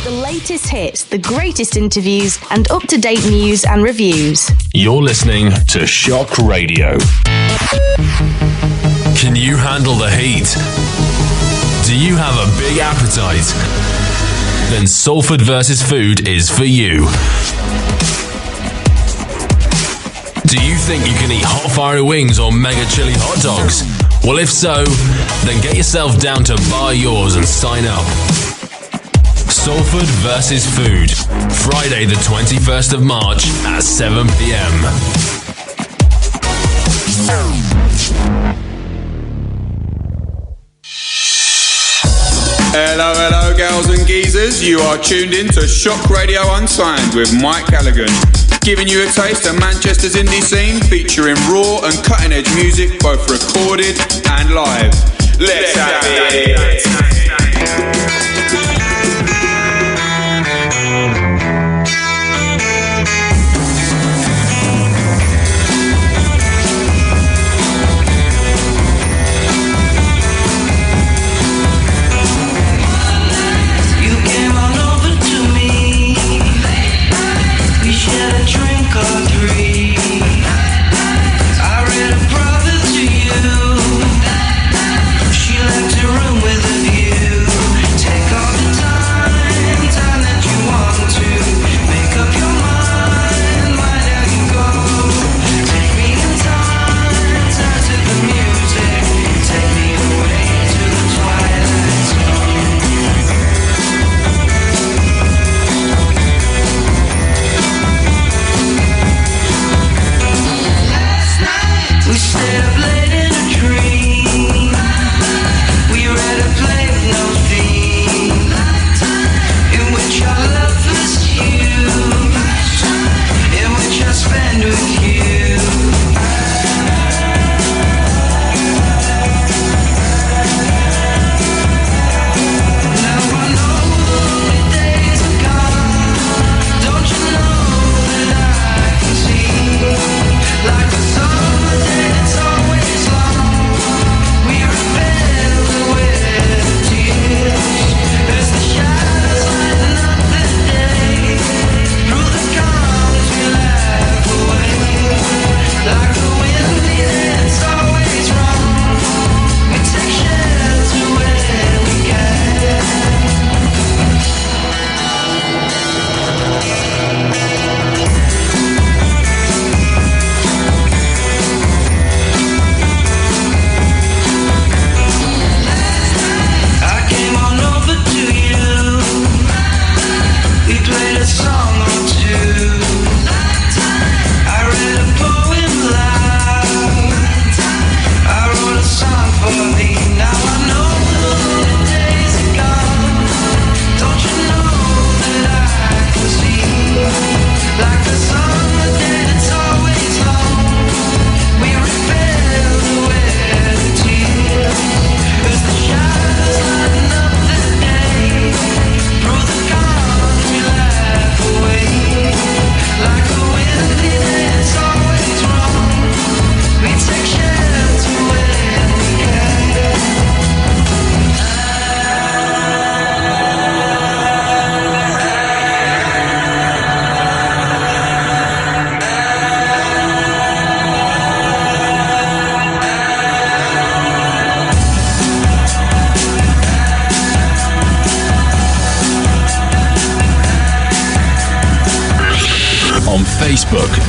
The latest hits, the greatest interviews, and up-to-date news and reviews. You're listening to Shock Radio. Can you handle the heat? Do you have a big appetite? Then Salford vs. Food is for you. Do you think you can eat hot fiery wings or mega chili hot dogs? Well, if so, then get yourself down to Buy Yours and sign up. Salford vs. Food, Friday the 21st of March at 7 p.m. Hello, hello, gals and geezers. You are tuned in to Shock Radio Unsigned with Mike Callaghan, giving you a taste of Manchester's indie scene, featuring raw and cutting-edge music, both recorded and live. Let's have it.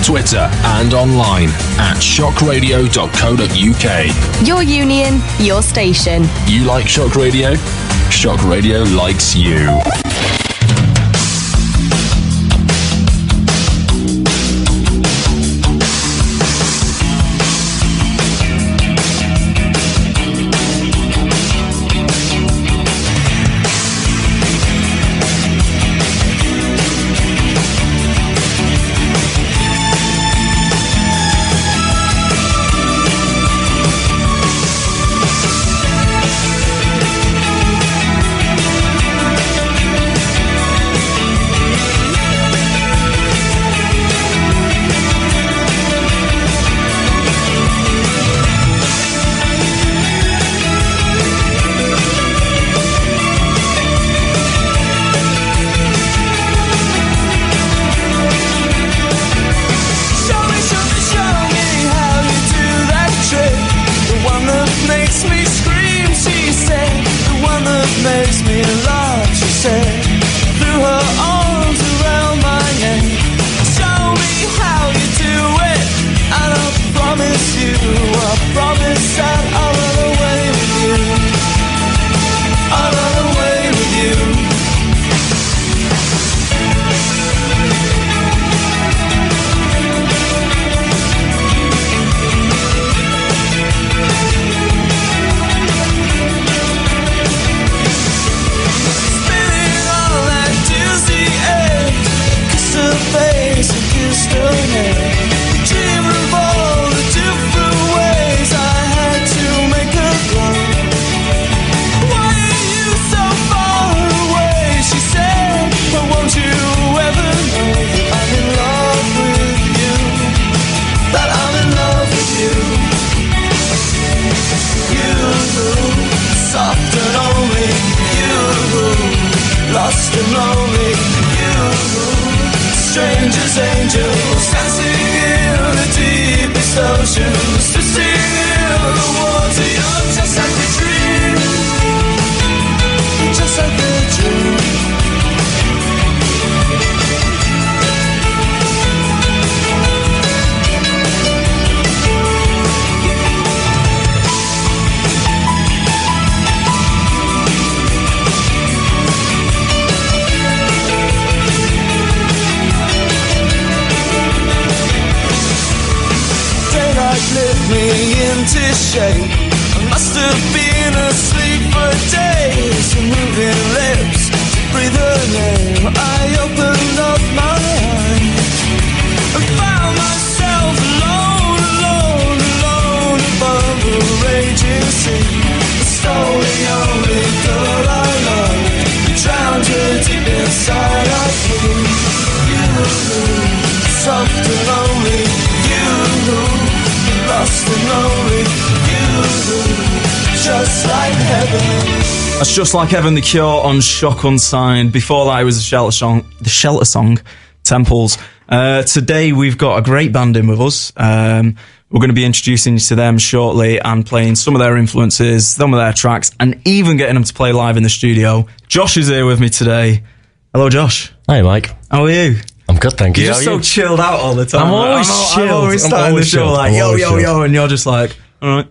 Twitter and online at shockradio.co.uk. Your union, your station. You like Shock Radio? Shock Radio likes you. makes me laugh, she said, threw her arms around my neck. Show me how you do it, and I promise that I'll run away with you. I'll run away with you. Spinning on that dizzy edge, kiss her face and kiss her neck. Dream of all the different ways I had to make her glow. Why are you so far away, she said, but won't you ever know that I'm in love with you, that I'm in love with you. You, soft and only you, lost and lonely you, strangers, angels, dancing in the deepest oceans, twisting in the water. You're just like a dream, just like a dream. Lift me into shape. I must have been asleep for days. Your moving lips, breathe her name. I opened up my eyes and found myself alone above the raging sea. I stole the only girl I loved, drowned her deep inside our pool. You, soft and lonely, you, lost and lonely, you, just like heaven. That's Just Like Heaven, The Cure on Shock Unsigned. Before that, it was the Shelter song, Temples. Today, we've got a great band in with us. We're going to be introducing you to them shortly and playing some of their influences, some of their tracks, and even getting them to play live in the studio. Josh is here with me today. Hello, Josh. Hi, Mike. How are you? I'm good, thank you. You're just so chilled out all the time. I'm always chilled. I'm always starting the show like, yo, and you're just like, all right.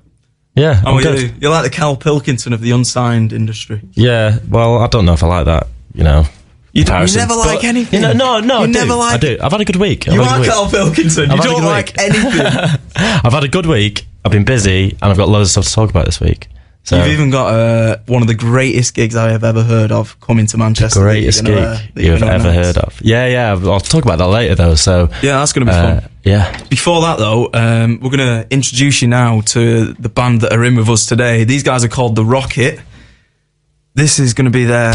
Yeah, How are you? You're like the Cal Pilkington of the unsigned industry. Yeah, well, I don't know if I like that, you know. You never like anything. You know, no, I do. I've had a good week. You are Cal Pilkington. You don't like anything. I've had a good week. I've been busy, and I've got loads of stuff to talk about this week. So, you've even got one of the greatest gigs I have ever heard of coming to Manchester. The greatest gig you've ever heard of. Yeah. I'll talk about that later, though. So yeah, that's going to be fun. Yeah. Before that, though, we're going to introduce you now to the band that are in with us today. These guys are called The Rocket. This is going to be their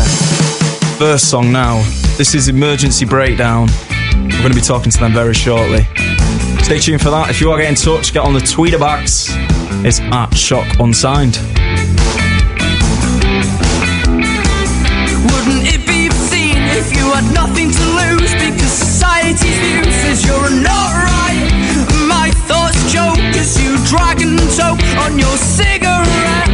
first song now. This is Emergency Breakdown. We're going to be talking to them very shortly. Stay tuned for that. If you want to get in touch, get on the Twitter backs. It's at Shock Unsigned. Wouldn't it be obscene if you had nothing to lose? Because society's view says you're not right. My thoughts choke as you drag and choke on your cigarette.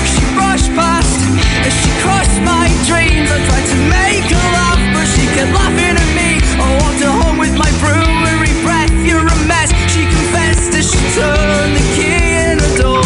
She brushed past as she crushed my dreams. I tried to make her laugh, but she kept laughing at me. I walked her home with my brewery breath. You're a mess, she confessed as she turned the key in the door.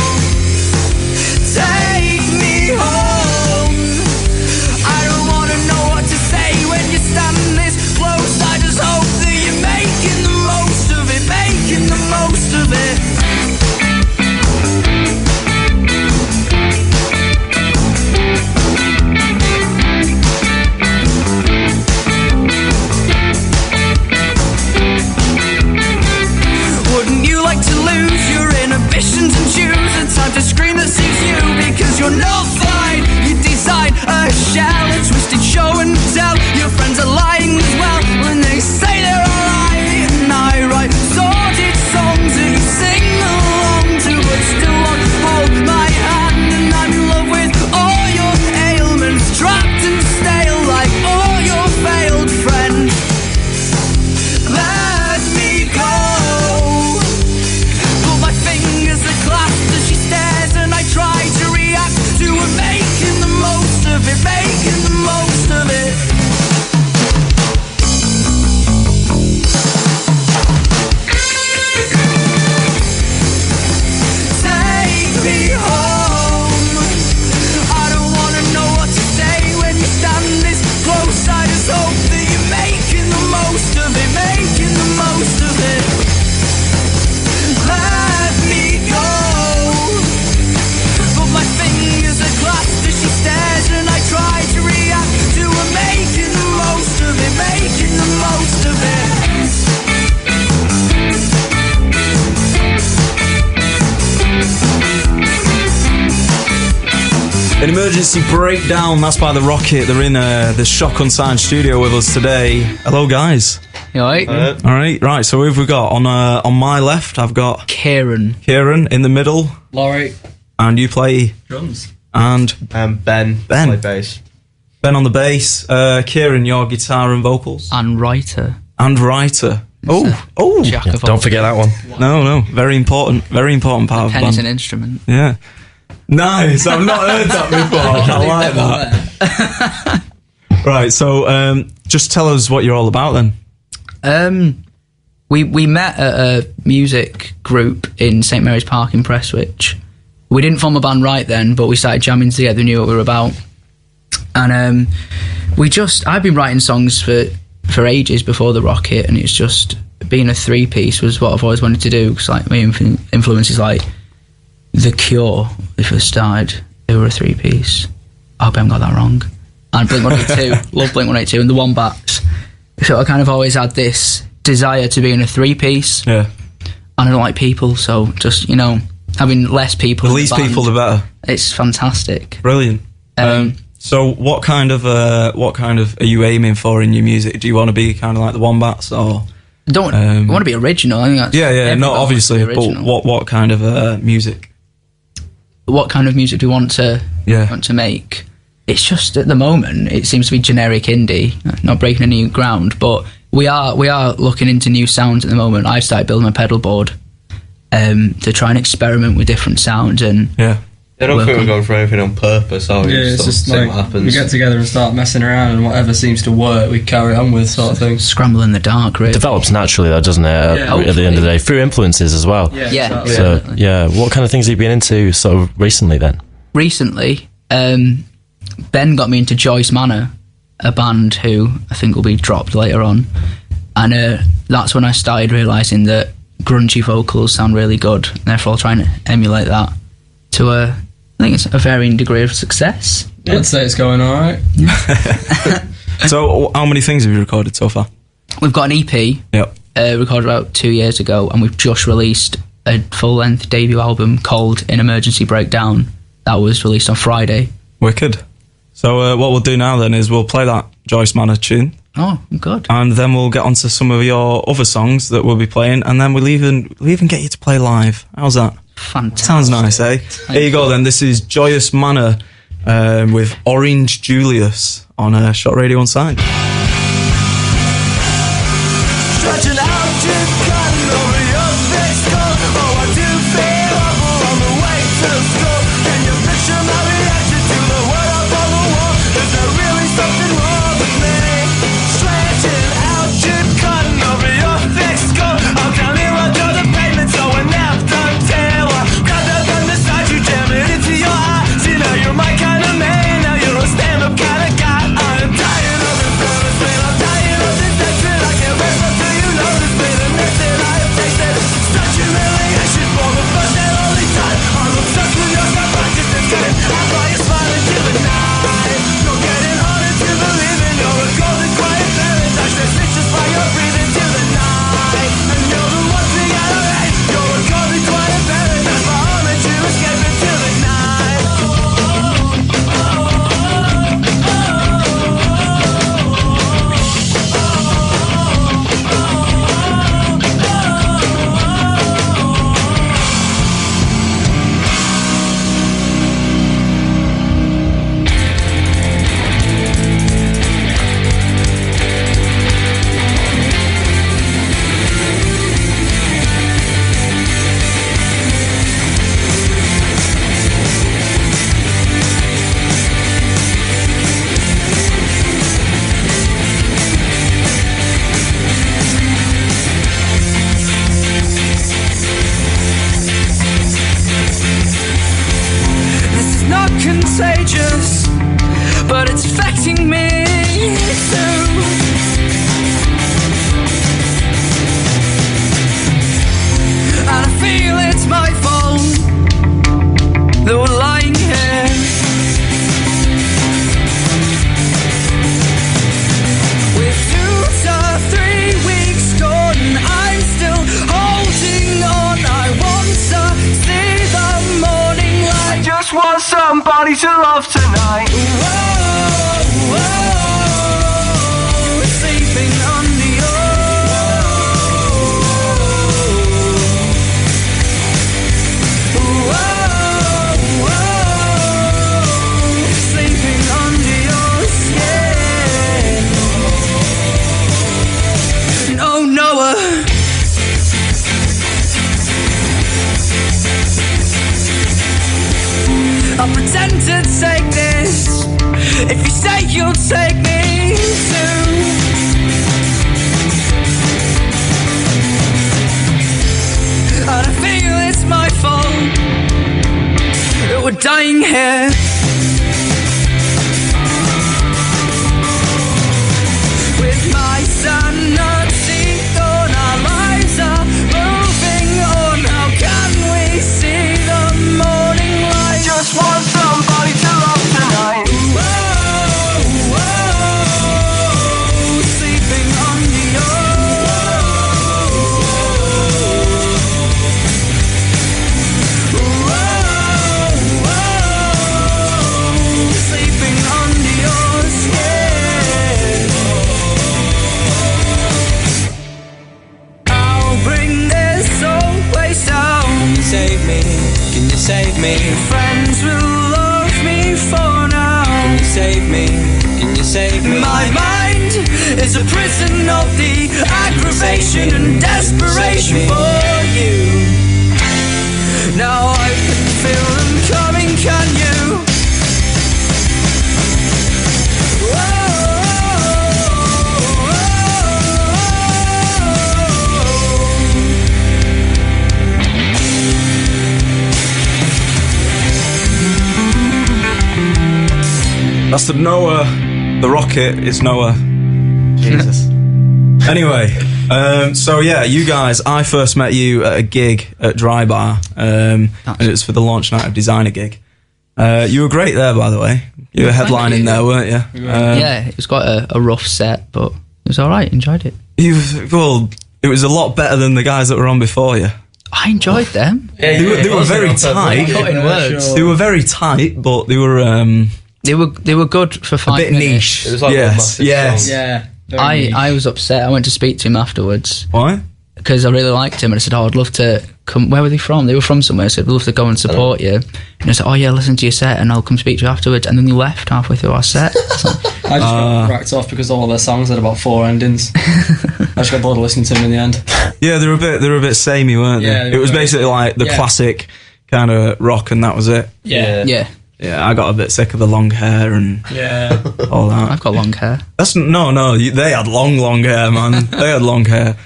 An Emergency Breakdown, that's by The Rocket. They're in the Shock Unsigned studio with us today. Hello, guys. You alright? Alright, right, so who have we got? On my left, I've got Kieran. In the middle. Laurie. And you play? Drums. And? Ben. Play bass. Ben on the bass. Kieran, your guitar and vocals? And writer. Oh! Jack of Don't forget that one. No, very important part of the Pen's band. an instrument. Yeah. Nice, I've not heard that before. I like that. Right, so just tell us what you're all about then. We met at a music group in St Mary's Park in Prestwich. We didn't form a band right then, but we started jamming together, knew what we were about. And I've been writing songs for ages before The Rocket, and it's just being a three-piece was what I've always wanted to do, because like my influences like The Cure, they first started, they were a three-piece. I hope I haven't got that wrong. And Blink-182, love Blink-182, and the Wombats. So I kind of always had this desire to be in a three-piece. Yeah. And I don't like people, so just, having less people. The least people, the better. It's fantastic. Brilliant. So what kind of are you aiming for in your music? Do you want to be kind of like the Wombats, or I want to be original. I think that's no, obviously, but what kind of music? What kind of music do we want to make? It's just at the moment it seems to be generic indie, not breaking any ground, but we are looking into new sounds at the moment. I've started building my pedal board to try and experiment with different sounds and I don't think we're going for anything on purpose, are we? Yeah, it's just like, what happens. We get together and start messing around, and whatever seems to work, we carry on with, sort of thing. Scramble in the dark, really. It develops naturally, though, doesn't it? At the end of the day, through influences as well. Yeah. So, what kind of things have you been into sort of recently, then? Recently, Ben got me into Joyce Manor, a band who I think will be dropped later on, and that's when I started realising that grungy vocals sound really good, and therefore I'll try and emulate that to I think it's a varying degree of success. I'd say it's going alright. So how many things have you recorded so far? We've got an EP recorded about 2 years ago, and we've just released a full-length debut album called An Emergency Breakdown. That was released on Friday. Wicked. So what we'll do now then is we'll play that Joyce Manor tune. Oh, good. And then we'll get onto some of your other songs that we'll be playing, and then we'll even get you to play live. How's that? Fantastic. Sounds nice, eh? Here you go then. This is Joyous Manor with Orange Julius on Shock Radio Unsigned. Stretching out your cotton over your thick skull. Oh, I do feel awful on the way to school. Can you picture my reaction to the word up on the wall? Is there really something wrong with me? Stretching out your cotton over your thick skull. I'm counting under the pavement, so an aftertail. Got that gun beside you, jam it into your eye. See, now you're my kind of man. Now you're a stand-up kind of guy. I'm dying of it. dying here. With my sanity gone, our lives are moving on. How can we see the morning light? Just want somebody to love tonight. Sleeping under your sleeping under your skin. I'll bring this whole place down. Can you save me? Can you save me? Friends will love me for now. Can you save me? Can you save me? My mind is a prison of the aggravation and desperation for you. Now I can feel them coming, can you? That's the Noah, the rocket. It's Noah. Jesus. Anyway, so yeah, you guys, I first met you at a gig at Dry Bar, and it was for the launch night of Designer gig. You were great there, by the way. You were headlining there, weren't you? Yeah, it was quite a rough set, but it was alright, enjoyed it. Well, it was a lot better than the guys that were on before you. I enjoyed them. They were very tight. They were very tight, but they were good for 5 minutes. A bit niche. It was like yes. Yeah. I was upset. I went to speak to him afterwards. Why? Because I really liked him, and I said, I'd love to come. Where were they from? They were from somewhere. I said, I'd love to go and support you. And I said, oh yeah, listen to your set and I'll come speak to you afterwards. And then they left halfway through our set. So, I just got racked off because all their songs had about 4 endings. I just got bored of listening to them in the end. Yeah, they were a bit samey, weren't they? Yeah, it was basically like the classic kind of rock, and that was it. Yeah. Yeah, I got a bit sick of the long hair and all that. I've got long hair. No, they had long hair, man. They had long hair.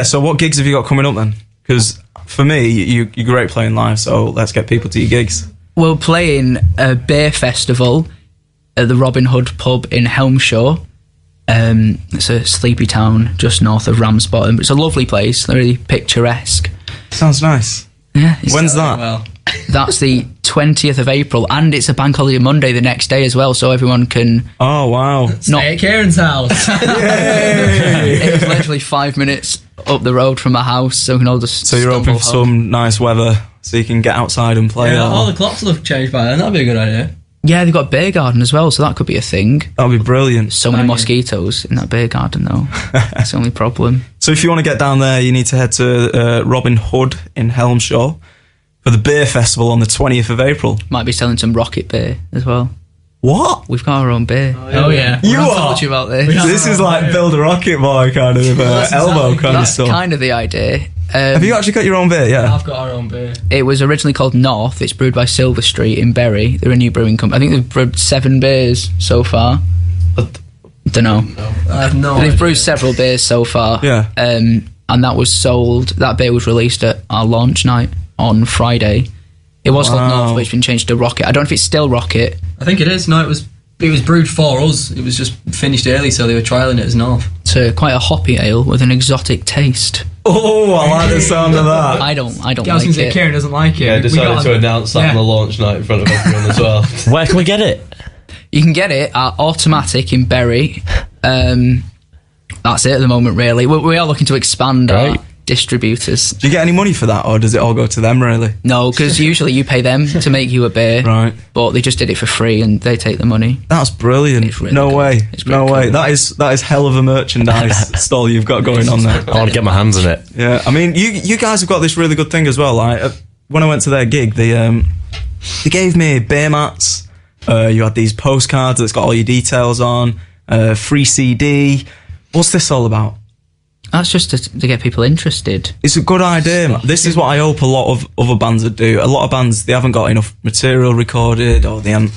So what gigs have you got coming up then? Because for me, you're great playing live, so let's get people to your gigs. We're playing a beer festival at the Robin Hood pub in Helmshaw. It's a sleepy town just north of Ramsbottom. It's a lovely place, really picturesque. Sounds nice. Yeah. When's that? Well, that's the 20th of April, and it's a bank holiday Monday the next day as well, so everyone can... Oh, wow. stay at Kieran's house. It's literally 5 minutes up the road from my house, so we can all just... So you're hoping for some nice weather so you can get outside and play? Yeah, all the clocks will have changed by then. That'd be a good idea. Yeah, they've got a beer garden as well, so that could be a thing. That'd be brilliant. So many mosquitoes in that beer garden, though. That's the only problem. So if you want to get down there, you need to head to Robin Hood in Helmshaw for the beer festival on the 20th of April. Might be selling some rocket beer as well. What? We've got our own beer. Oh yeah. You I've are? told you about this. This is like Build a Rocket Boy kind of elbow kind of That's stuff. kind of the idea. Have you actually got your own beer? Yeah. I've got our own beer. It was originally called North. It's brewed by Silver Street in Bury. They're a new brewing company. I think they've brewed 7 beers so far. Don't know. I have no They've idea. brewed several beers so far. Yeah. And that was sold. That beer was released at our launch night on Friday. It was called North, but it's been changed to Rocket. I don't know if it's still Rocket. I think it is. No, it was brewed for us. It was just finished early, so they were trialling it as North. It's quite a hoppy ale with an exotic taste. Oh, I like the sound of that. I don't I was like going to say, it. Kieran doesn't like it. Yeah, decided to announce that on the launch night in front of everyone as well. Where can we get it? You can get it at Automatic in Bury. That's it at the moment, really. We are looking to expand our distributors. Do you get any money for that, or does it all go to them, really? No, because usually you pay them to make you a beer. Right. But they just did it for free and they take the money. That's brilliant. It's really no good. way. It's really No way. cool. That is hell of a merchandise stall you've got going on there. I want to get my hands on it. Yeah, I mean, you guys have got this really good thing as well. Like when I went to their gig, they gave me beer mats. You had these postcards that's got all your details on. Free CD. What's this all about? That's just to get people interested. It's a good idea. This is what I hope a lot of other bands would do. A lot of bands, they haven't got enough material recorded, or they haven't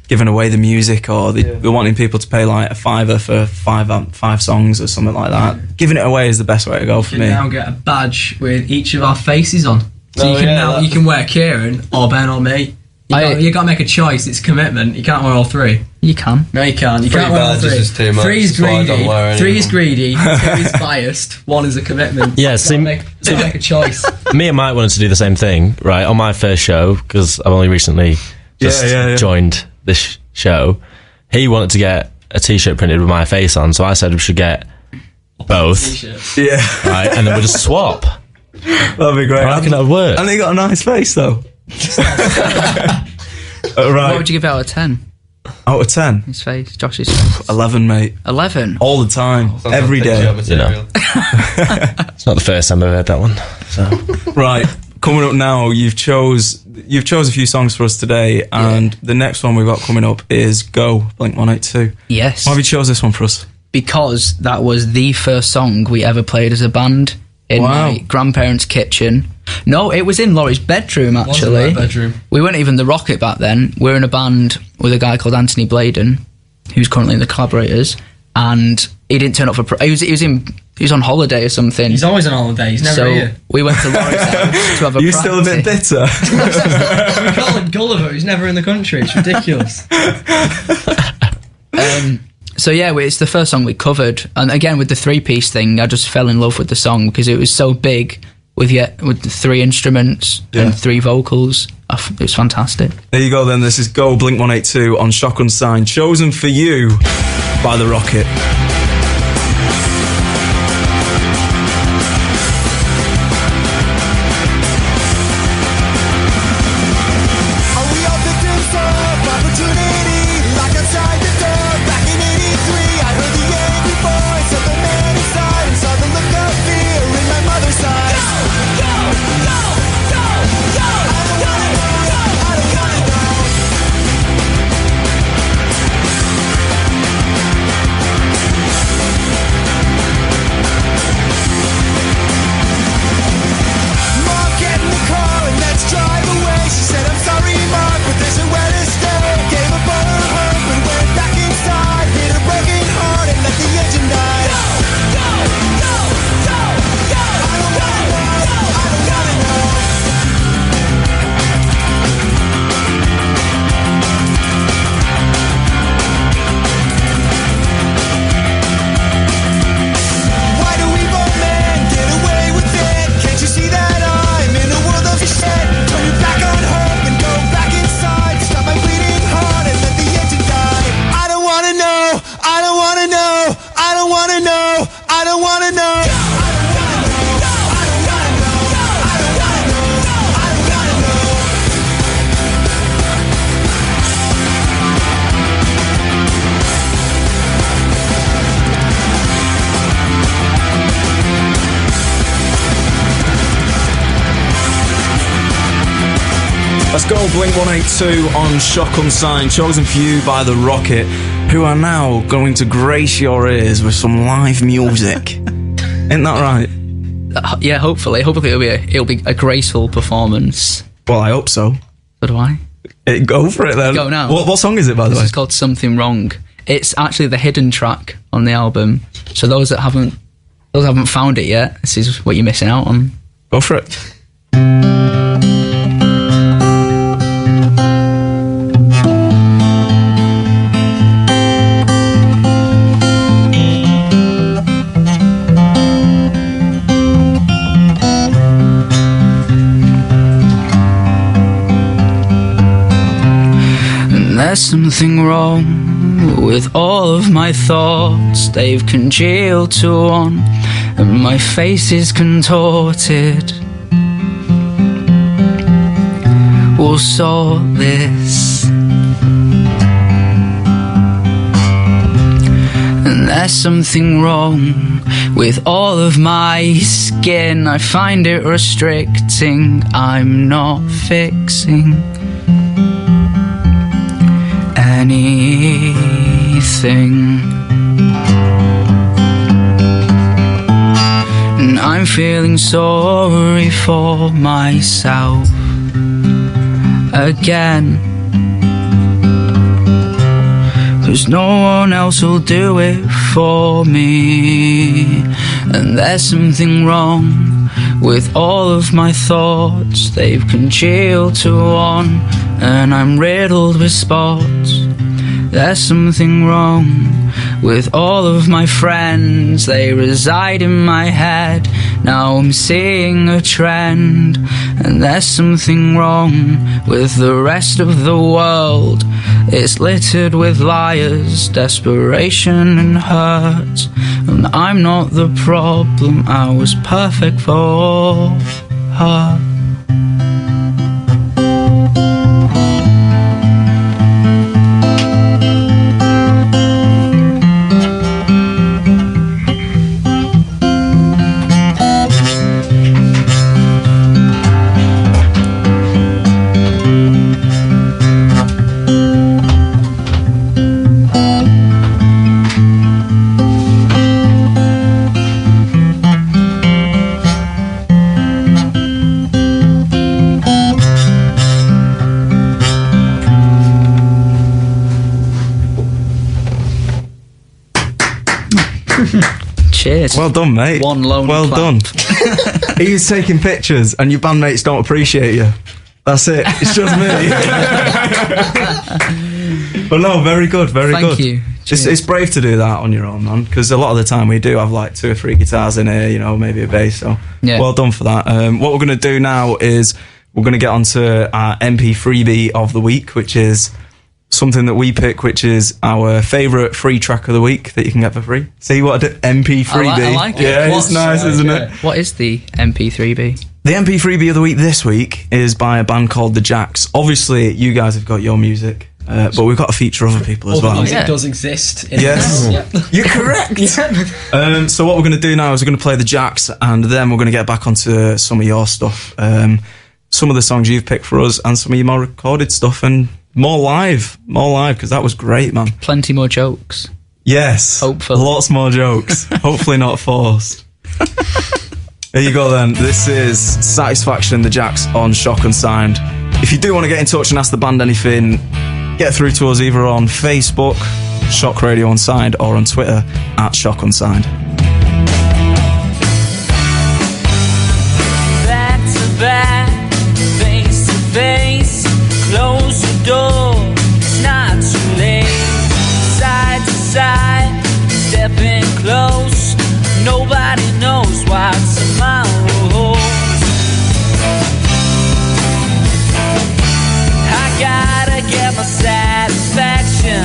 given away the music, or they're wanting people to pay like $5 for five songs or something like that. Giving it away is the best way to go for me. You can now get a badge with each of our faces on. So you can wear Kieran or Ben or me. You got to make a choice. It's commitment. You can't wear all three. You can. No, you can't. You Three can't wear all badges three. is too much. Three is That's why I don't wear greedy. any Three is of them. greedy. Two is biased. One is a commitment. Yeah, So make a choice. Me and Mike wanted to do the same thing, right? On my first show, because I've only recently just joined this show. He wanted to get a t-shirt printed with my face on, so I said we should get both. Yeah. Right, and then we'll just swap. That'd be great. I reckon that would work. And he got a nice face, though. Right. What would you give it out of 10? Out of 10? His face, Josh's face. 11, mate. 11? All the time. Every day. You know. It's not the first time I've heard that one. So. Right. Coming up now, you've chose a few songs for us today, and the next one we've got coming up is Go, Blink-182. Yes. Why have you chose this one for us? Because that was the first song we ever played as a band in my grandparents' kitchen. No, it was in Laurie's bedroom, actually. Was in my bedroom. We weren't even the Rocket back then. We were in a band with a guy called Anthony Bladen, who's currently in the Collaborators, and he didn't turn up for... He was on holiday or something. He's always on holiday. He's never here. We went to Laurie's house to have a You're still a bit bitter. We call him Gulliver. He's never in the country. It's ridiculous. So yeah, it's the first song we covered, and again with the three-piece thing, I just fell in love with the song because it was so big with the three instruments and three vocals. It was fantastic. There you go then, this is Go, Blink-182 on Shock Unsigned, chosen for you by The Rocket. Let's go, Blink-182 on Shock Unsigned, chosen for you by The Rocket, who are now going to grace your ears with some live music. Ain't that right? Yeah, hopefully it'll be a graceful performance. Well, I hope so. So do I. Go for it then. Go now. What song is it, by the way? It's called Something Wrong. It's actually the hidden track on the album. So those that haven't found it yet, this is what you're missing out on. Go for it. There's something wrong with all of my thoughts. They've congealed to one, and my face is contorted. We'll sort this. And there's something wrong with all of my skin. I find it restricting. I'm not fixing anything, and I'm feeling sorry for myself again, 'cause no one else will do it for me. And there's something wrong with all of my thoughts. They've congealed to one, and I'm riddled with spots. There's something wrong with all of my friends. They reside in my head. Now I'm seeing a trend. And there's something wrong with the rest of the world. It's littered with liars, desperation and hurt. And I'm not the problem, I was perfect for her. Cheers. Well done, mate. One lone Well clap. done. He's taking pictures and your bandmates don't appreciate you. That's it. It's just me. But no, very good, very good. Thank you. It's brave to do that on your own, man, because a lot of the time we do have like 2 or 3 guitars in here, you know, maybe a bass, so Yeah. well done for that. What we're going to do now is we're going to get onto our MP freebie of the week, which is something that we pick, which is our favourite free track of the week that you can get for free. See what I did? MP freebie. I like it. Yeah, it's nice, isn't it? What is the MP3B? The MP freebie of the week this week is by a band called The Jacks. Obviously, you guys have got your music, but we've got to feature other people as well. Music does exist. Yes, you're correct. So what we're going to do now is we're going to play The Jacks, and then we're going to get back onto some of your stuff, some of the songs you've picked for us, and some of your more recorded stuff, and more live, because that was great, man. Plenty more jokes. Yes, Hopefully. lots more jokes. Hopefully not forced. There you go then. This is Satisfaction, The Jacks on Shock Unsigned. If you do want to get in touch and ask the band anything, get through to us either on Facebook, Shock Radio Unsigned, or on Twitter at Shock Unsigned. Back to back, face to face, close the door, it's not too late. Side to side, stepping close, nobody knows what tomorrow holds. I gotta get my satisfaction.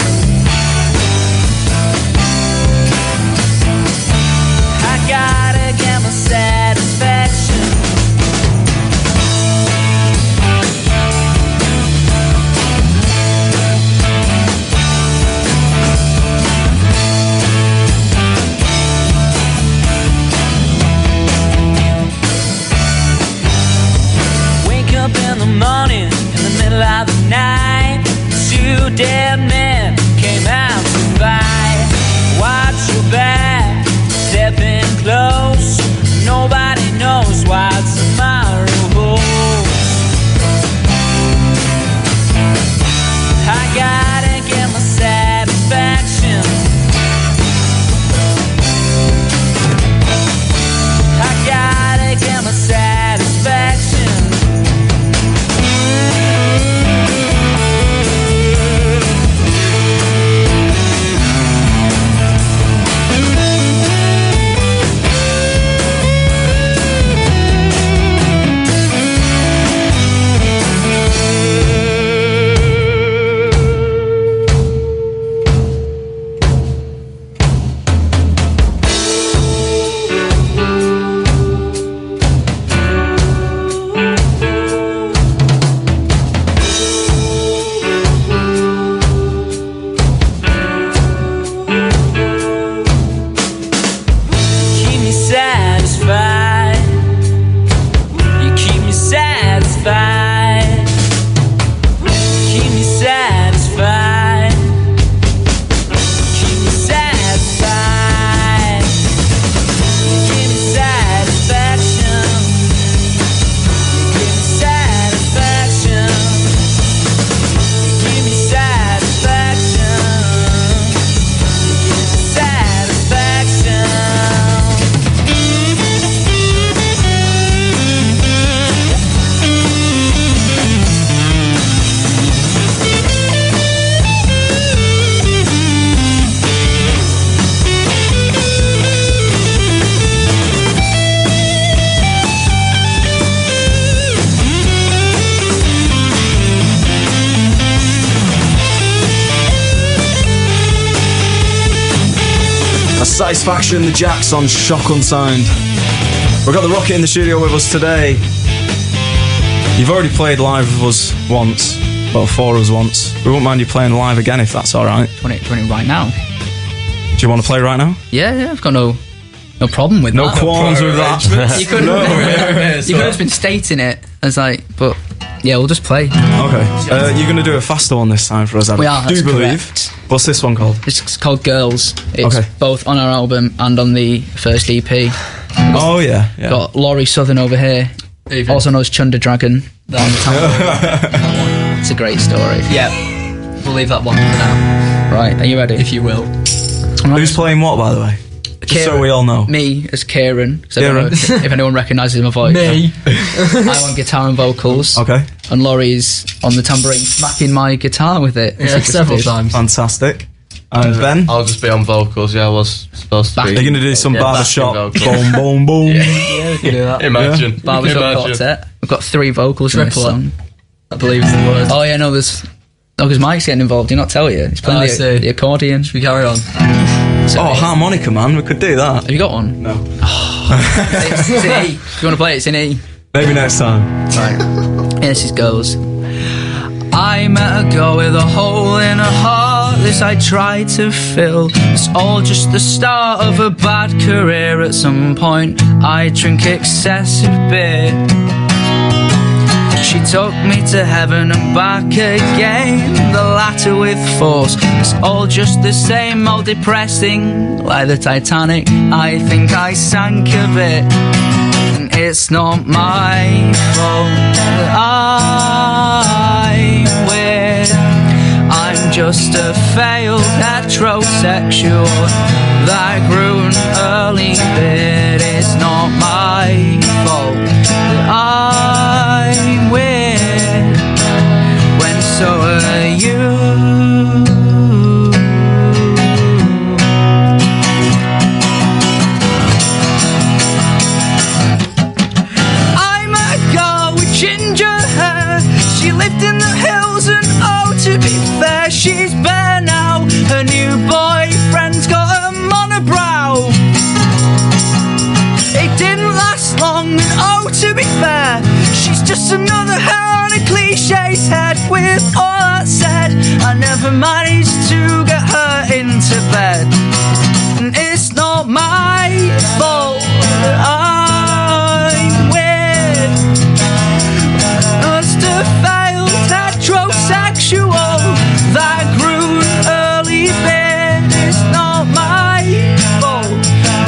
Satisfaction, the Jacks on Shock Unsigned. We've got the Rocket in the studio with us today. You've already played live with us once. Well, for us once. We won't mind you playing live again if that's alright. Do you want it right now? Do you want to play right now? Yeah, I've got no problem with that. No qualms with that. You could have just been stating it as like, but yeah, we'll just play. Okay. You're going to do a faster one this time for us, Adam. We are, do you believe? correct. What's this one called? It's called Girls. It's Okay. both on our album and on the first EP. Oh, yeah. Got Laurie Southern over here, also known as Chunder Dragon. It's a great story. Yeah, we'll leave that one for now. Right, are you ready? If you will. Who's playing what, by the way? Just so we all know. Me as Kieran. I don't know if anyone recognises my voice. Me. I'm on guitar and vocals. Okay. And Laurie's on the tambourine, smacking my guitar with it. Yeah, several times. Fantastic. And Ben? I'll just be on vocals. Yeah, I was supposed to be. Are you going to do some barbershop? backing Boom, boom, boom. Yeah, we can do that. Imagine. Yeah. Barbershop quartet. We've got 3 vocals in this Triplet. song. I believe is the word. Oh yeah, no, there's... No, because Mike's getting involved. Did he not tell you? He's playing the accordion. Should we carry on? So, harmonica, man. We could do that. have you got one? No. It's in E. If you want to play it, it's in E. Maybe next time. Right. Here this goes. I met a girl with a hole in her heart. This I tried to fill. It's all just the start of a bad career. At some point I drink excessive beer. She took me to heaven and back again, the latter with force. It's all just the same old depressing, like the Titanic. I think I sank a bit, and it's not my fault that I'm weird. I'm just a failed heterosexual that grew an early beard. It's not my fault that I'm weird when so are you. I'm a girl with ginger hair. She lived in the hills and oh, to be fair, she's bare now. Her new boyfriend's got a monobrow. It didn't last long and oh, to be fair, she's just another hair on a cliche's head. With all that said, I never managed to get her into bed. And it's not my fault that I'm weird. Just a failed heterosexual that grew an early beard. It's not my fault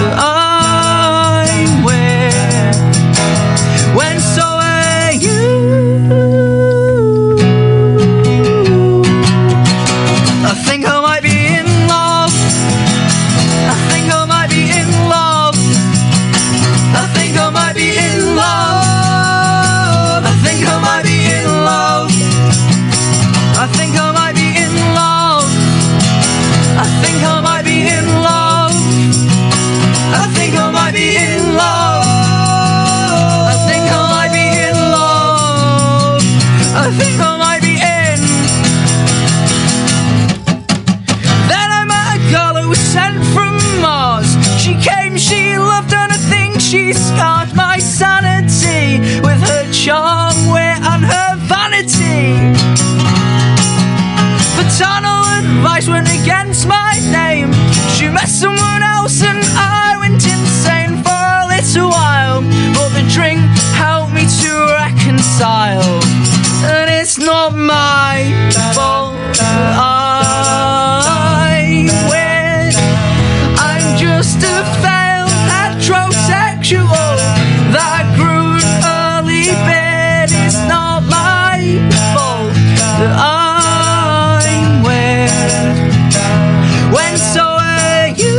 that I'm weird when so are you. I think I might be in love. I think I might be in love. I think I might be in love. I think I might be in love. I think I might be in love. I think I might be in love. I think I might be in love. I think I might be in love. I think I might be in. Then I met a girl who was sent from Mars. She came, she loved, and I think she scarred my sanity with her charm, wit, and her vanity. Paternal advice went against my name. She met someone else and I went insane for a little while, but the drink helped me to reconcile. And it's not my fault that I'm weird. I'm just a failed heterosexual that grew an early beard. It's not my fault that I'm weird when so are you.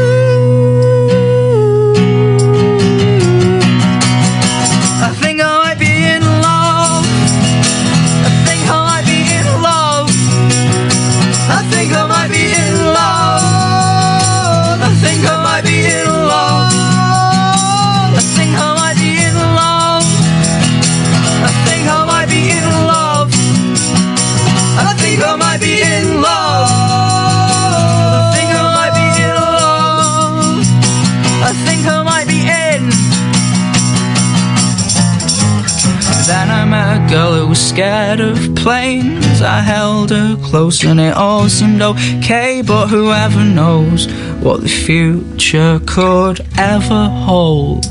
I held her close and it all seemed okay. But whoever knows what the future could ever hold.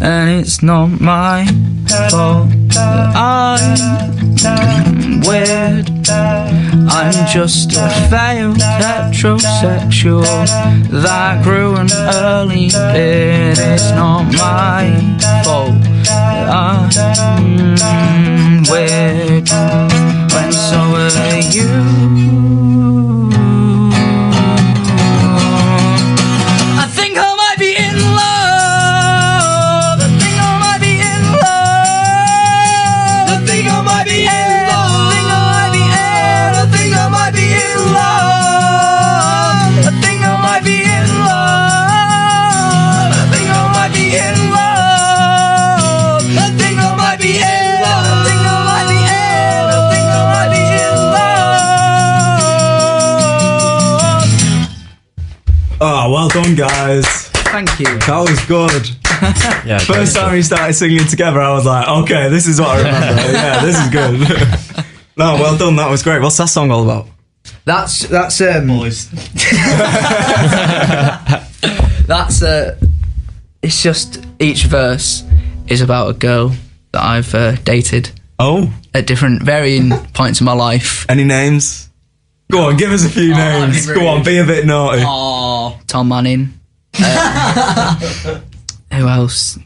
And it's not my fault that I'm weird. I'm just a failed heterosexual that grew an early beard. It's not my fault that I'm weird, when so are you. I think I might be in love. I think I might be in love. I think I might be in love. I think I might be in love. I think I might be in love. I think I might be in love. I think I might be in love. I think I might be in. I think I might be in love. Oh, well done, guys. Thank you. That was good. Yeah, First time we started singing together, I was like, okay, this is what I remember. Yeah, this is good. No, well done. That was great. What's that song all about? That's Boys. that's it's just each verse is about a girl that I've dated Oh, at different varying points in my life. any names? Go on, give us a few names. that'd be Go on, be a bit naughty. Oh, Tom Manning. Who else?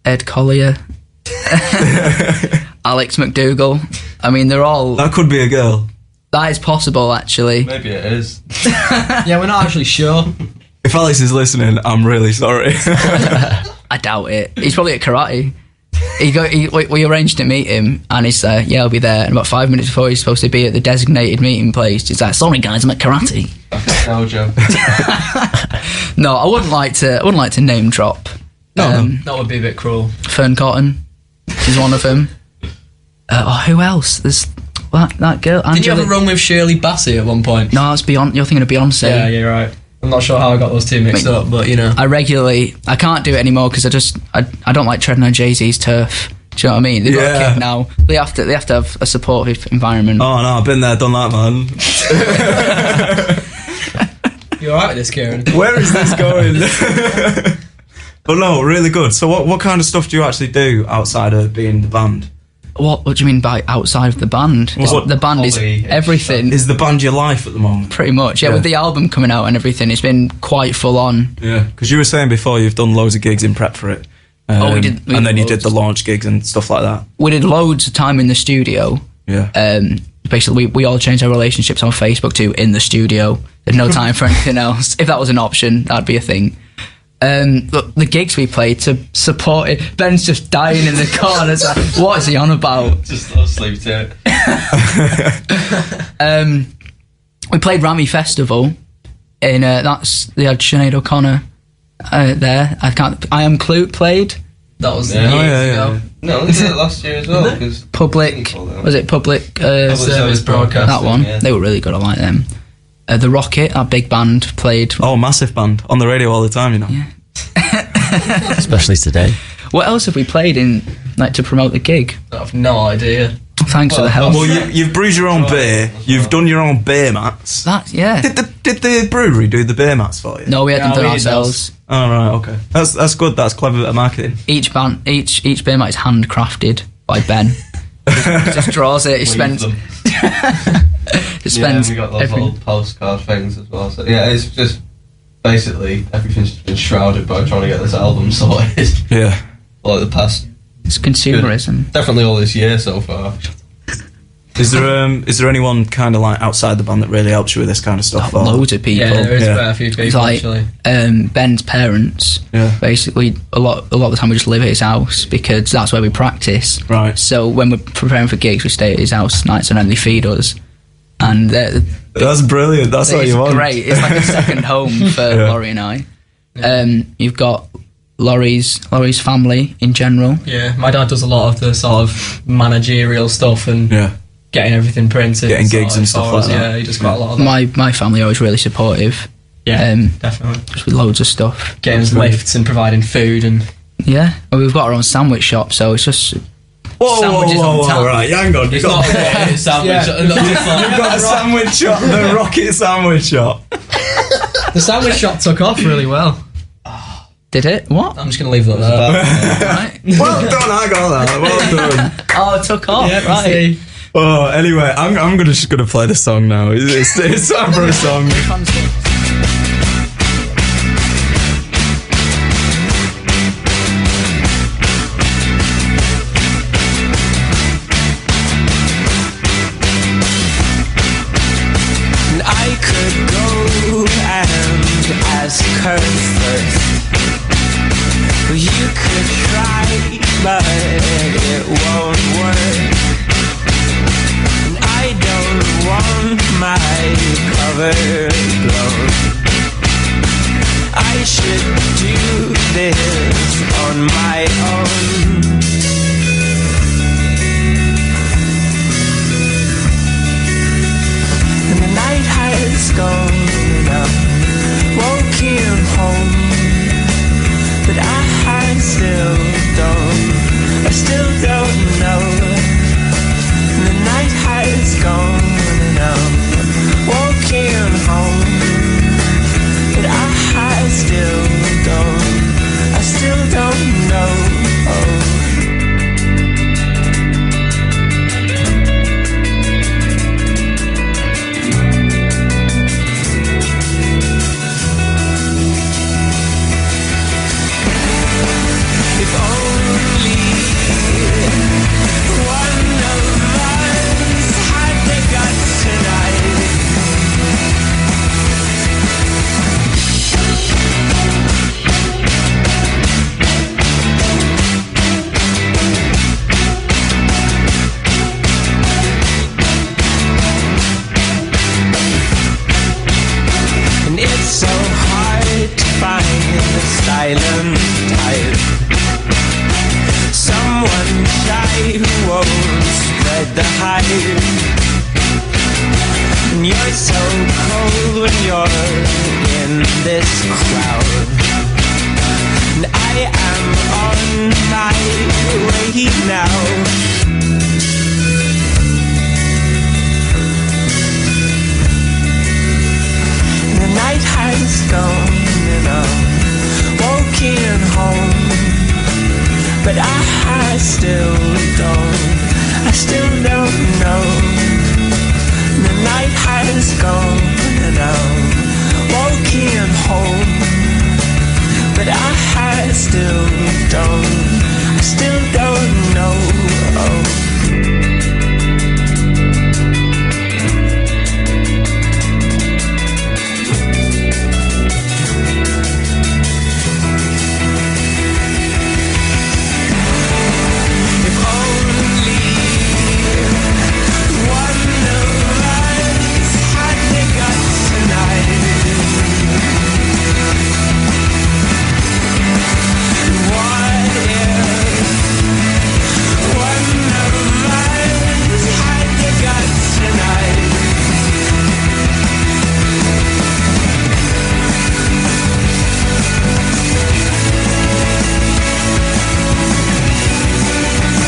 Ed Collier. Alex McDougall. I mean, they're all. That could be a girl. That is possible, actually. Maybe it is. Yeah, we're not actually sure. If Alex is listening, I'm really sorry. I doubt it. He's probably at karate. We arranged to meet him, and he's yeah, I'll be there. And about 5 minutes before he's supposed to be at the designated meeting place, he's like, "Sorry guys, I'm at karate." No joke. No, I wouldn't like to name drop. That would be a bit cruel. Fern Cotton is one of them. Who else? There's that girl. Did you have a run with Shirley Bassey at one point? No, that's Beyonce. You're thinking of Beyonce. Yeah, you're right. I'm not sure how I got those two mixed up, but you know. I can't do it anymore because I don't like treading on Jay-Z's turf. Do you know what I mean? They've got a kid now. They have to have a supportive environment. Oh no, I've been there, done that, man. You alright with this, Kieran? Where is this going? But no, really good. So what kind of stuff do you actually do outside of being the band? What do you mean by outside of the band? The band is everything. Is the band your life at the moment? Pretty much, yeah. With the album coming out and everything, it's been quite full on. Yeah, because you were saying before you've done loads of gigs in prep for it. We did. And then you did the launch gigs and stuff like that. We did loads of time in the studio. Yeah. Basically, we all changed our relationships on Facebook to in the studio. There's no time for anything else. If that was an option, that'd be a thing. Look, the gigs we played to support it. Ben's just dying in the corner. It's like, what is he on about? Just I'll sleep to it. We played Rammy Festival in they had Sinead O'Connor there. I Am Clute played. That was yeah. years ago. No, we did it last year as well. Public Service Broadcast. That one. Yeah. They were really good. I like them. The Rocket, our big band, played. Oh, massive band on the radio all the time, you know. Yeah. Especially today. What else have we played in, like, to promote the gig? I have no idea. Thanks for the help. Well, you've brewed your own beer. You've done your own beer mats. Yeah. Did the brewery do the beer mats for you? No, we had them done ourselves. Oh right, okay. That's good. That's clever bit of marketing. Each beer mat is handcrafted by Ben. He just draws it. He spends. We got those little postcard things as well. So yeah, it's just basically everything's been shrouded by trying to get this album sorted. Yeah. Like the past. It's consumerism. Definitely all this year so far. Is there anyone kind of like outside the band that really helps you with this kind of stuff? Loads of people. Yeah, there is quite a few people actually. Ben's parents. Yeah. Basically, a lot of the time we just live at his house because that's where we practice. Right. So when we're preparing for gigs, we stay at his house nights and then they feed us. And that's brilliant. That's what you want. Great. It's like a second home for Laurie and I. You've got Laurie's family in general. Yeah, my dad does a lot of the sort of managerial stuff and getting everything printed, getting gigs and stuff like that. Yeah, he does quite a lot of that. My family are always really supportive. Yeah, definitely. Just with loads of stuff. Getting us lifts and providing food and we've got our own sandwich shop, so it's just sandwiches on tap. Right, hang on. It's not a rocket sandwich. You've got a sandwich shop, the rocket sandwich shop. The sandwich shop took off really well. Did it? What? I'm just going to leave that there. Right. Well done, I got that. Well done. Oh, it took off. Yeah, right. see. Oh, anyway, I'm just gonna play the song now. It's time for a song. And I could go and ask her first. You could try, but it won't work. And I don't want my cover blown. I should do this on my own. And the night has gone and I'm walking home. But I still don't know. And the night has gone and I'm walking home. But I still don't know. So hard to find the silent type. Someone shy who won't spread the hype. And you're so cold when you're in this crowd. And I am on my way now. The night has gone and I'm walking home. But I still don't know. The night has gone and I'm walking home. But I still don't know.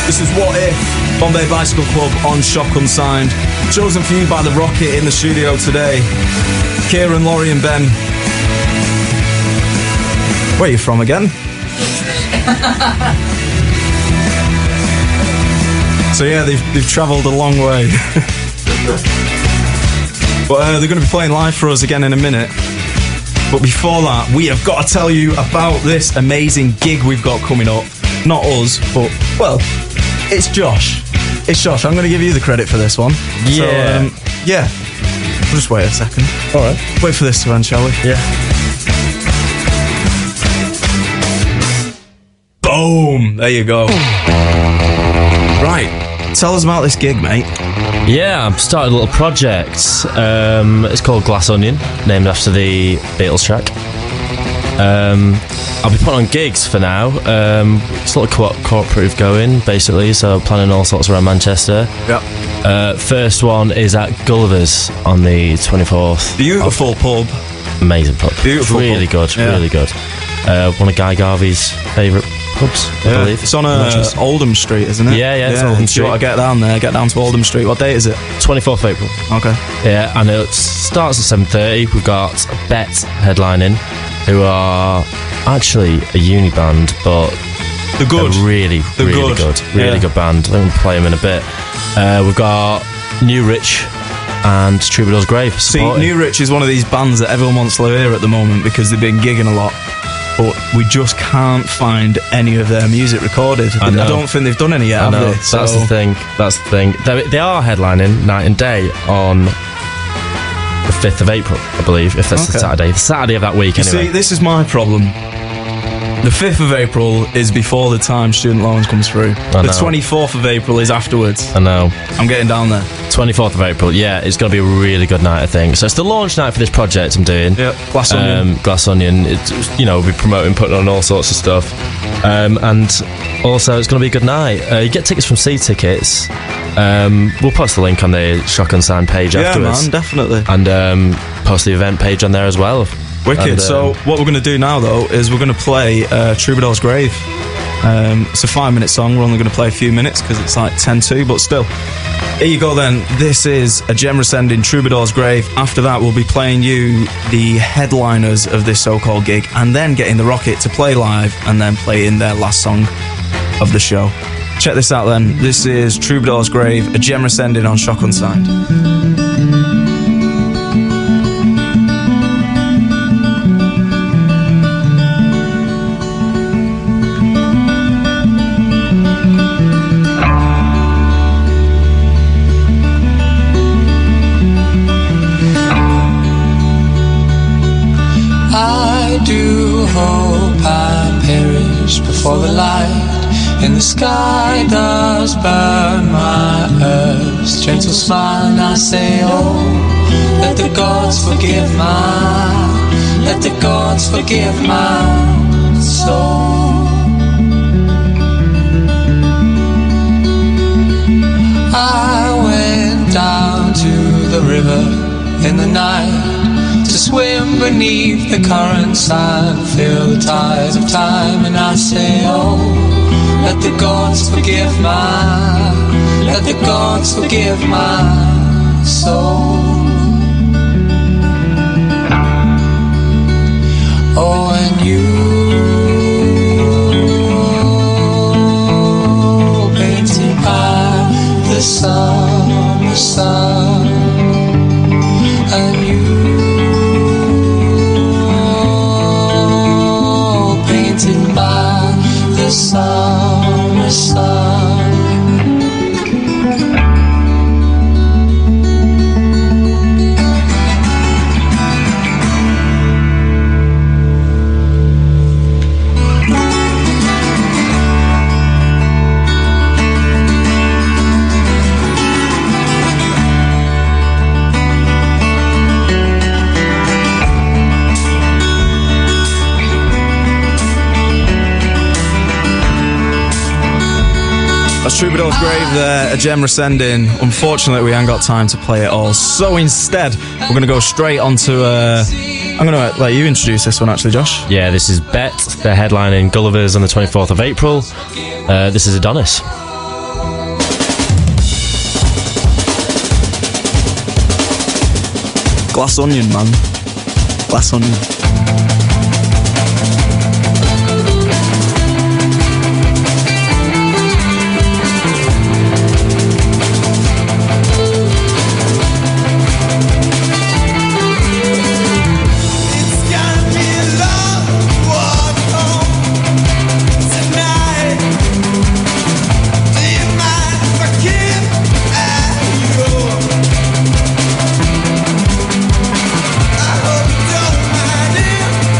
This is What If, Bombay Bicycle Club on Shock Unsigned. Chosen for you by the Rocket in the studio today. Kieran, Laurie and Ben. Where are you from again? So yeah, they've travelled a long way. But they're going to be playing live for us again in a minute. But before that, we have got to tell you about this amazing gig we've got coming up. Not us, but, well, it's Josh. It's Josh. I'm going to give you the credit for this one. Yeah. So, yeah. We'll just wait a second. All right. Wait for this to end, shall we? Yeah. Boom! There you go. Right. Tell us about this gig, mate. Yeah, I've started a little project. It's called Glass Onion, named after the Beatles track. I'll be putting on gigs for now. It's a little cooperative going, basically, so planning all sorts around Manchester. Yep. First one is at Gulliver's on the 24th. Beautiful pub. Amazing pub. Beautiful really pub. Good, yeah. Really good. One of Guy Garvey's favourite pubs, I believe. It's on Oldham Street, isn't it? Yeah, it's Oldham Street. Do you want to get down there? Get down to Oldham Street. What date is it? 24th of April. Okay. Yeah, and it starts at 7:30. We've got Bet headlining, who are actually a uni band, but they're good. Really good band. I think we'll play them in a bit. We've got New Rich and Troubadour's Grave. See, New Rich is one of these bands that everyone wants to hear at the moment because they've been gigging a lot, but we just can't find any of their music recorded. I don't think they've done any yet, have they? That's the thing. They are headlining Night and Day on the 5th of April, I believe, if that's the Saturday of that week. Anyway, see, this is my problem. The 5th of April is before the time student loans comes through. The 24th of April is afterwards. I know. I'm getting down there. 24th of April, yeah, it's going to be a really good night, I think. So it's the launch night for this project I'm doing. Yep, Glass Onion. Glass Onion. It's, we'll be promoting, putting on all sorts of stuff. And also, it's going to be a good night. You get tickets from C Tickets. We'll post the link on the Shock Unsigned page afterwards. Yeah, man, definitely. And post the event page on there as well. Wicked. And, so what we're going to do now, though, is we're going to play Troubadour's Grave. It's a 5-minute song. We're only going to play a few minutes because it's like 10-2, but still. Here you go then. This is A Gem Rescending, Troubadour's Grave. After that, we'll be playing you the headliners of this so-called gig and then getting the Rocket to play live and then play in their last song of the show. Check this out then. This is Troubadour's Grave, A Gem Rescending on Shock Unsigned. Hope I perish before the light in the sky does burn my earth's gentle smile, and I say, oh, let the gods forgive my soul. I went down to the river in the night to swim beneath the currents and feel the tides of time, and I say, oh, let the gods forgive my soul. Oh, and you painted by the sun, and you by the summer sun. That's Troubadour's Grave there, A Gem Rescending. Unfortunately, we ain't got time to play it all. So instead, we're going to go straight on to... I'm going to let you introduce this one, actually, Josh. Yeah, this is Bet. They're headlining Gulliver's on the 24th of April. This is Adonis. Glass Onion, man. Glass Onion. I hope you don't mind it.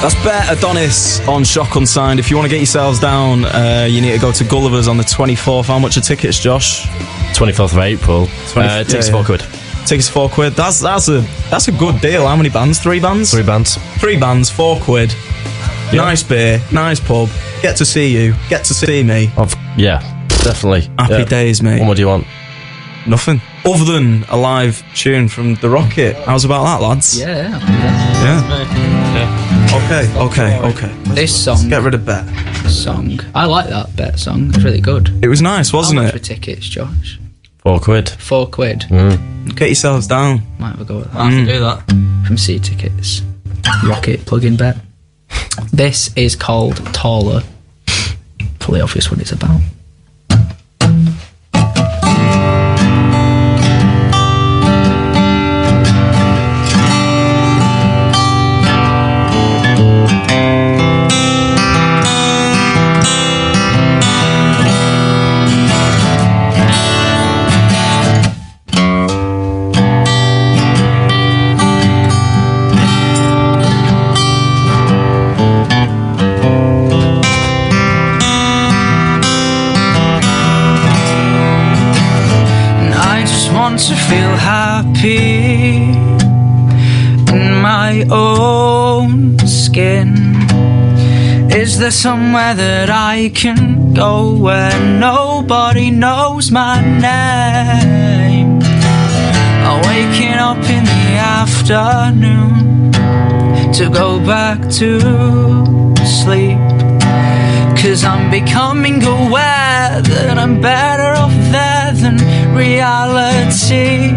That's Bet Adonis on Shock Unsigned. If you want to get yourselves down, you need to go to Gulliver's on the 24th. How much are tickets, Josh? 24th of April. Tickets £4. Tickets £4. That's a good deal. How many bands? 3 bands? 3 bands. 3 bands, £4. Yep. Nice beer, nice pub. Get to see you. Get to see me. Yeah, definitely. Happy days, mate. What more do you want? Nothing. Other than a live tune from The Rocket. How's about that, lads? Yeah. Okay. This song. Get rid of Bet. Song. I like that Bet song. It's really good. It was nice, wasn't How much it? for tickets, Josh? £4. £4. Get yourselves down. Might have a go at that. I have to do that. From C Tickets. Rocket plug-in Bet. This is called Taller. Fully obvious what it's about. To feel happy in my own skin. Is there somewhere that I can go where nobody knows my name? I'm waking up in the afternoon to go back to sleep, 'cause I'm becoming aware that I'm better off there than reality.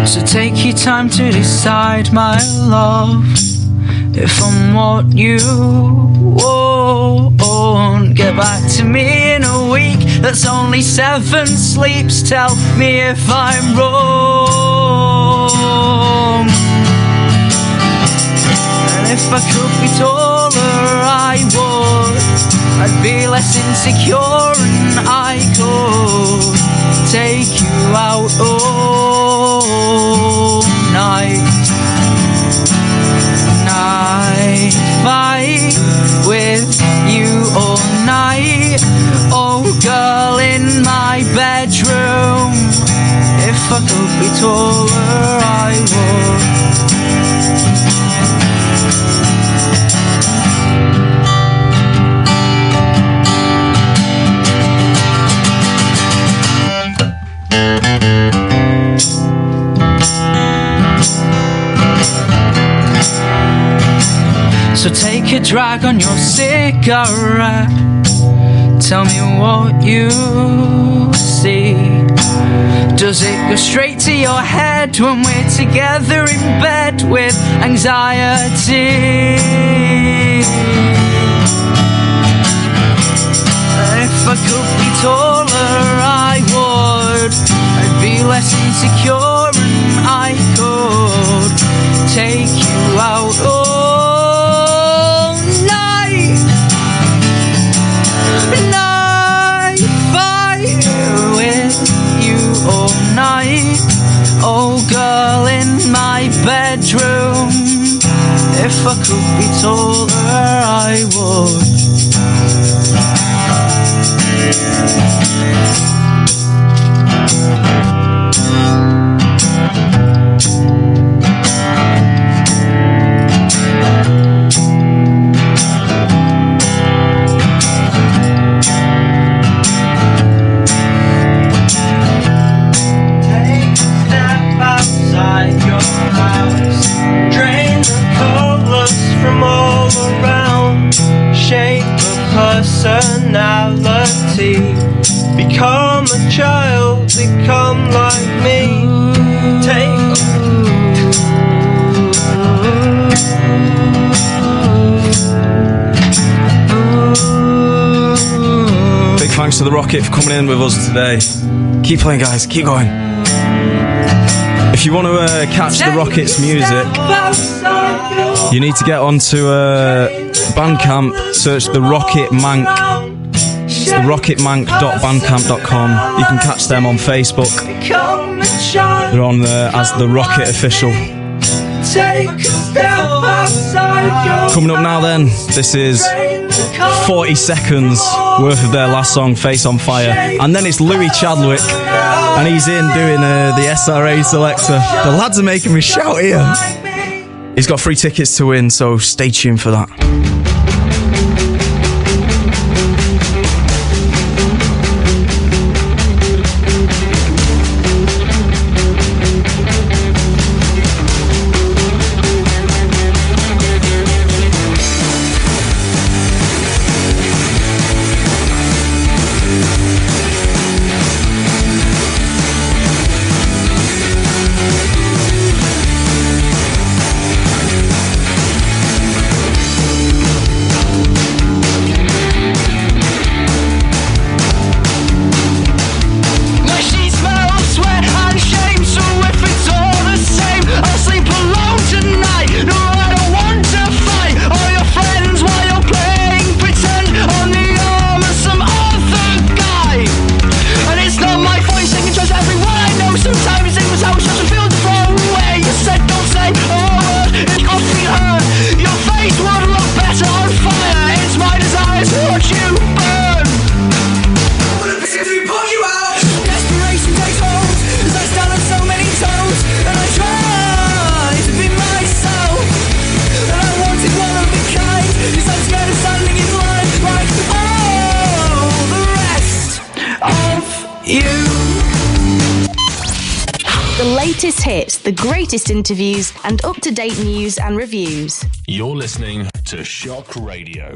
So take your time to decide, my love, if I'm what you want. Get back to me in a week, that's only 7 sleeps. Tell me if I'm wrong. And if I could be taller, I would. I'd be less insecure and I could take you out all night. I'd fight with you all night. Oh girl, in my bedroom, if I could be taller, I would. So take a drag on your cigarette. Tell me what you see. Does it go straight to your head when we're together in bed with anxiety? If I could be taller, I would. I'd be less insecure and I could take you out all night. And I'd fight with you all night. Oh girl, in my bedroom, if I could be taller, I would. Personality, become a child, become like me. Big thanks to The Rocket for coming in with us today. Keep playing, guys, keep going. If you want to catch the Rockets music, you need to get onto Bandcamp, search the Rocket Mank. It's therocketmank.bandcamp.com. You can catch them on Facebook. They're on as the Rocket Official. Coming up now then, this is 40 seconds worth of their last song, Face on Fire. And then it's Louis Chadwick, and he's in doing the SRA selector. The lads are making me shout here. He's got 3 tickets to win, so stay tuned for that. The latest hits, the greatest interviews, and up-to-date news and reviews. You're listening to Shock Radio.